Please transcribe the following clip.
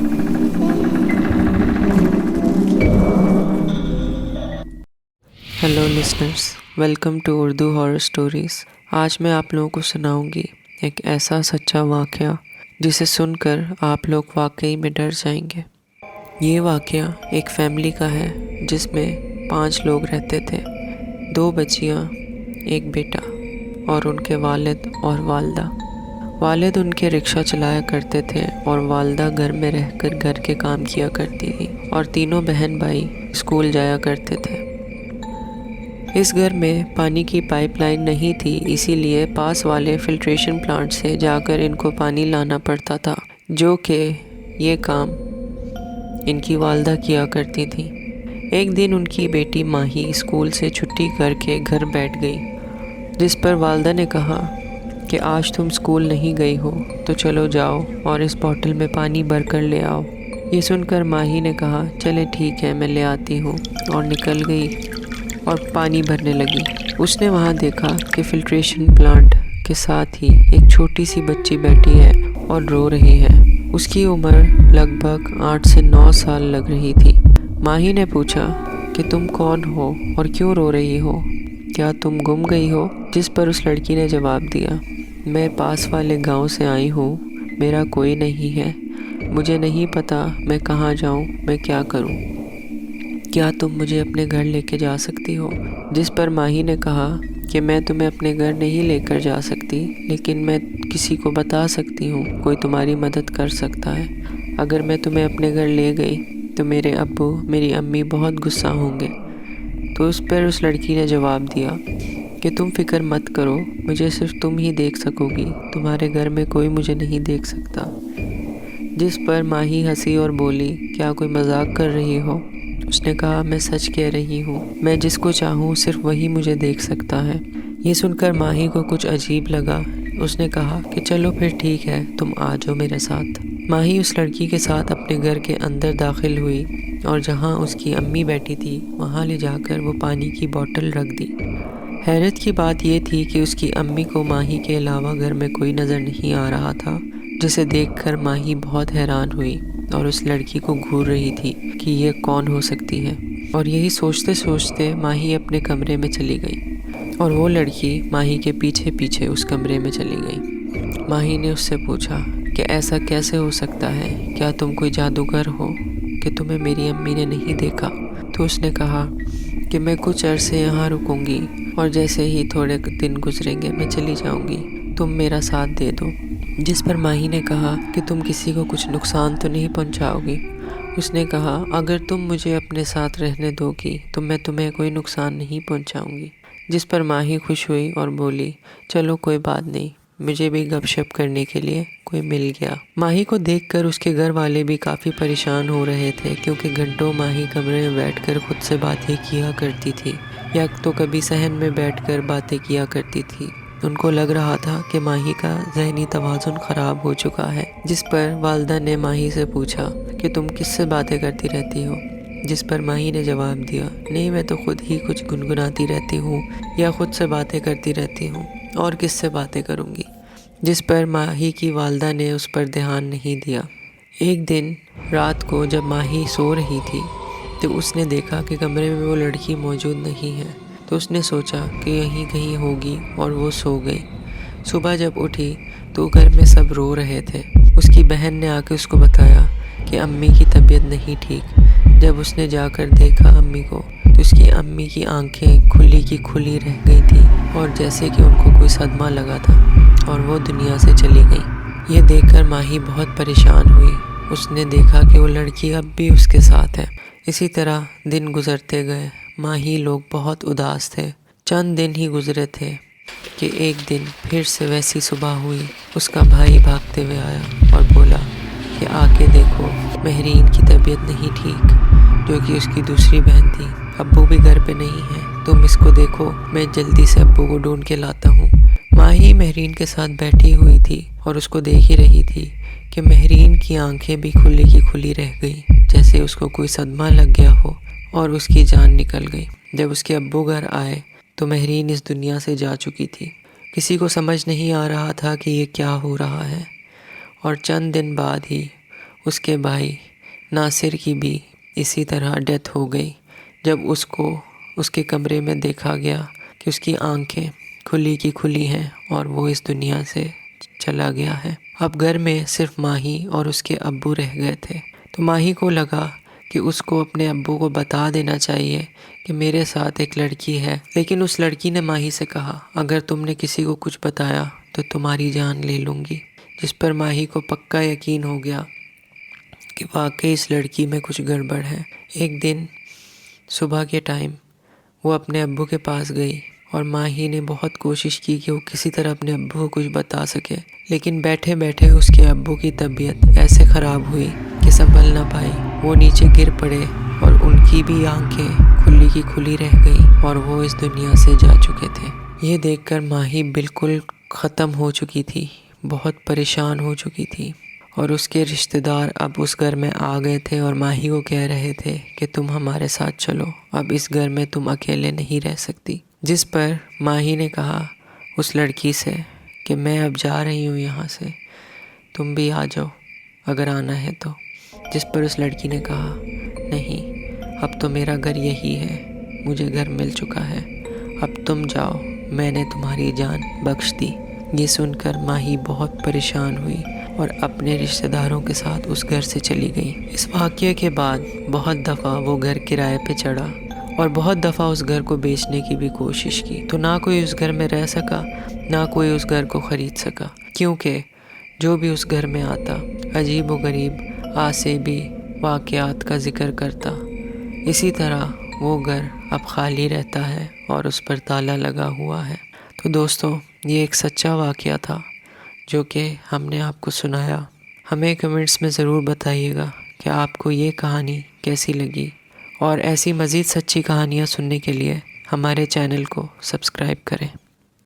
Hello listeners, welcome to Urdu horror stories. आज मैं आप लोगों को सुनाऊंगी एक ऐसा सच्चा वाक़या जिसे सुनकर आप लोग वाकई में डर जाएंगे। ये वाक़या एक फैमिली का है जिसमें 5 लोग रहते थे, 2 बच्चियाँ, एक बेटा और उनके वालिद और वालदा। वालिद उनके रिक्शा चलाया करते थे और वालदा घर में रहकर घर के काम किया करती थी और तीनों बहन भाई स्कूल जाया करते थे। इस घर में पानी की पाइपलाइन नहीं थी, इसीलिए पास वाले फिल्ट्रेशन प्लांट से जाकर इनको पानी लाना पड़ता था, जो कि ये काम इनकी वालदा किया करती थी। एक दिन उनकी बेटी माही स्कूल से छुट्टी करके घर बैठ गई, जिस पर वालदा ने कहा कि आज तुम स्कूल नहीं गई हो तो चलो जाओ और इस बोतल में पानी भर कर ले आओ। ये सुनकर माही ने कहा, चले ठीक है, मैं ले आती हूँ, और निकल गई और पानी भरने लगी। उसने वहाँ देखा कि फिल्ट्रेशन प्लांट के साथ ही एक छोटी सी बच्ची बैठी है और रो रही है। उसकी उम्र लगभग 8 से 9 साल लग रही थी। माही ने पूछा कि तुम कौन हो और क्यों रो रही हो, क्या तुम गुम गई हो? जिस पर उस लड़की ने जवाब दिया, मैं पास वाले गांव से आई हूँ, मेरा कोई नहीं है, मुझे नहीं पता मैं कहाँ जाऊँ, मैं क्या करूँ, क्या तुम मुझे अपने घर लेके जा सकती हो? जिस पर माही ने कहा कि मैं तुम्हें अपने घर नहीं लेकर जा सकती, लेकिन मैं किसी को बता सकती हूँ, कोई तुम्हारी मदद कर सकता है। अगर मैं तुम्हें अपने घर ले गई तो मेरे अब्बू मेरी अम्मी बहुत गुस्सा होंगे। तो उस पर उस लड़की ने जवाब दिया कि तुम फिक्र मत करो, मुझे सिर्फ तुम ही देख सकोगी, तुम्हारे घर में कोई मुझे नहीं देख सकता। जिस पर माही हंसी और बोली, क्या कोई मजाक कर रही हो? उसने कहा, मैं सच कह रही हूँ, मैं जिसको चाहूँ सिर्फ वही मुझे देख सकता है। ये सुनकर माही को कुछ अजीब लगा। उसने कहा कि चलो फिर ठीक है, तुम आ जाओ मेरे साथ। माही उस लड़की के साथ अपने घर के अंदर दाखिल हुई और जहाँ उसकी अम्मी बैठी थी वहाँ ले जाकर वो पानी की बोतल रख दी। हैरत की बात यह थी कि उसकी अम्मी को माही के अलावा घर में कोई नज़र नहीं आ रहा था, जिसे देखकर माही बहुत हैरान हुई और उस लड़की को घूर रही थी कि ये कौन हो सकती है। और यही सोचते सोचते माही अपने कमरे में चली गई और वो लड़की माही के पीछे पीछे उस कमरे में चली गई। माही ने उससे पूछा कि ऐसा कैसे हो सकता है, क्या तुम कोई जादूगर हो कि तुम्हें मेरी अम्मी ने नहीं देखा? तो उसने कहा कि मैं कुछ अरसे यहाँ रुकूंगी और जैसे ही थोड़े दिन गुजरेंगे मैं चली जाऊंगी, तुम मेरा साथ दे दो। जिस पर माही ने कहा कि तुम किसी को कुछ नुकसान तो नहीं पहुंचाओगी? उसने कहा, अगर तुम मुझे अपने साथ रहने दोगी तो मैं तुम्हें कोई नुकसान नहीं पहुंचाऊंगी। जिस पर माही खुश हुई और बोली, चलो कोई बात नहीं, मुझे भी गपशप करने के लिए कोई मिल गया। माही को देखकर उसके घर वाले भी काफ़ी परेशान हो रहे थे, क्योंकि घंटों माही कमरे में बैठकर खुद से बातें किया करती थी या तो कभी सहन में बैठकर बातें किया करती थी। उनको लग रहा था कि माही का ज़हनी तवाज़ुन ख़राब हो चुका है। जिस पर वालदा ने माही से पूछा कि तुम किससे बातें करती रहती हो? जिस पर माही ने जवाब दिया, नहीं, मैं तो खुद ही कुछ गुनगुनाती रहती हूँ या खुद से बातें करती रहती हूँ, और किससे बातें करूँगी? जिस पर माही की वालदा ने उस पर ध्यान नहीं दिया। एक दिन रात को जब माही सो रही थी तो उसने देखा कि कमरे में वो लड़की मौजूद नहीं है। तो उसने सोचा कि यहीं कहीं होगी और वो सो गई। सुबह जब उठी तो घर में सब रो रहे थे। उसकी बहन ने आकर उसको बताया कि अम्मी की तबीयत नहीं ठीक। जब उसने जाकर देखा अम्मी को तो उसकी अम्मी की आंखें खुली की खुली रह गई थी और जैसे कि उनको कोई सदमा लगा था और वो दुनिया से चली गई। ये देखकर माही बहुत परेशान हुई। उसने देखा कि वो लड़की अब भी उसके साथ है। इसी तरह दिन गुजरते गए। माही लोग बहुत उदास थे। चंद दिन ही गुजरे थे कि एक दिन फिर से वैसी सुबह हुई। उसका भाई भागते हुए आया और बोला कि आके देखो, महरीन की तबीयत नहीं ठीक, जो कि उसकी दूसरी बहन थी। अब्बू भी घर पे नहीं है, तुम इसको देखो, मैं जल्दी से अब्बू को ढूंढ के लाता हूँ। माही महरीन के साथ बैठी हुई थी और उसको देख ही रही थी कि महरीन की आंखें भी खुली की खुली रह गई, जैसे उसको कोई सदमा लग गया हो और उसकी जान निकल गई। जब उसके अब्बू घर आए तो महरीन इस दुनिया से जा चुकी थी। किसी को समझ नहीं आ रहा था कि ये क्या हो रहा है। और चंद दिन बाद ही اس کے بھائی ناصر کی بھی اسی طرح ڈیتھ ہو گئی جب اس کو اس کے کمرے میں دیکھا گیا کہ اس کی آنکھیں کھلی کی کھلی ہیں اور وہ اس دنیا سے چلا گیا ہے۔ اب گھر میں صرف ماہی اور اس کے ابو رہ گئے تھے، تو ماہی کو لگا کہ اس کو اپنے ابو کو بتا دینا چاہیے کہ میرے ساتھ ایک لڑکی ہے، لیکن اس لڑکی نے ماہی سے کہا اگر تم نے کسی کو کچھ بتایا تو تمہاری جان لے لوں گی، جس پر ماہی کو پکا یقین ہو گیا کہ واقعی اس لڑکی میں کچھ گڑبڑ ہے۔ ایک دن صبح کے ٹائم وہ اپنے ابو کے پاس گئی اور ماہی نے بہت کوشش کی کہ وہ کسی طرح اپنے ابو کو کچھ بتا سکے، لیکن بیٹھے بیٹھے اس کے ابو کی طبیعت ایسے خراب ہوئی کہ سنبھل نہ پائی، وہ نیچے گر پڑے اور ان کی بھی آنکھیں کھلی کی کھلی رہ گئی اور وہ اس دنیا سے جا چکے تھے۔ یہ دیکھ کر ماہی بالکل ختم ہو چکی تھی، بہت پریشان ہو چکی تھی، اور اس کے رشتہ دار اب اس گھر میں آ گئے تھے اور ماہی کو کہہ رہے تھے کہ تم ہمارے ساتھ چلو، اب اس گھر میں تم اکیلے نہیں رہ سکتی، جس پر ماہی نے کہا اس لڑکی سے کہ میں اب جا رہی ہوں یہاں سے، تم بھی آ جاؤ اگر آنا ہے تو، جس پر اس لڑکی نے کہا نہیں، اب تو میرا گھر یہی ہے، مجھے گھر مل چکا ہے، اب تم جاؤ، میں نے تمہاری جان بخش دی۔ یہ سن کر ماہی بہت پریشان ہوئی اور اپنے رشتہ داروں کے ساتھ اس گھر سے چلی گئی۔ اس واقعے کے بعد بہت دفعہ وہ گھر کرائے پہ چڑھا اور بہت دفعہ اس گھر کو بیچنے کی بھی کوشش کی، تو نہ کوئی اس گھر میں رہ سکا، نہ کوئی اس گھر کو خرید سکا، کیونکہ جو بھی اس گھر میں آتا عجیب و غریب آسیبی واقعات کا ذکر کرتا۔ اسی طرح وہ گھر اب خالی رہتا ہے اور اس پر تالا لگا ہوا ہے۔ تو دوستو، یہ ایک سچا واقعہ تھا جو کہ ہم نے آپ کو سنایا۔ ہمیں کمنٹس میں ضرور بتائیے گا کہ آپ کو یہ کہانی کیسی لگی، اور ایسی مزید سچی کہانیاں سننے کے لیے ہمارے چینل کو سبسکرائب کریں۔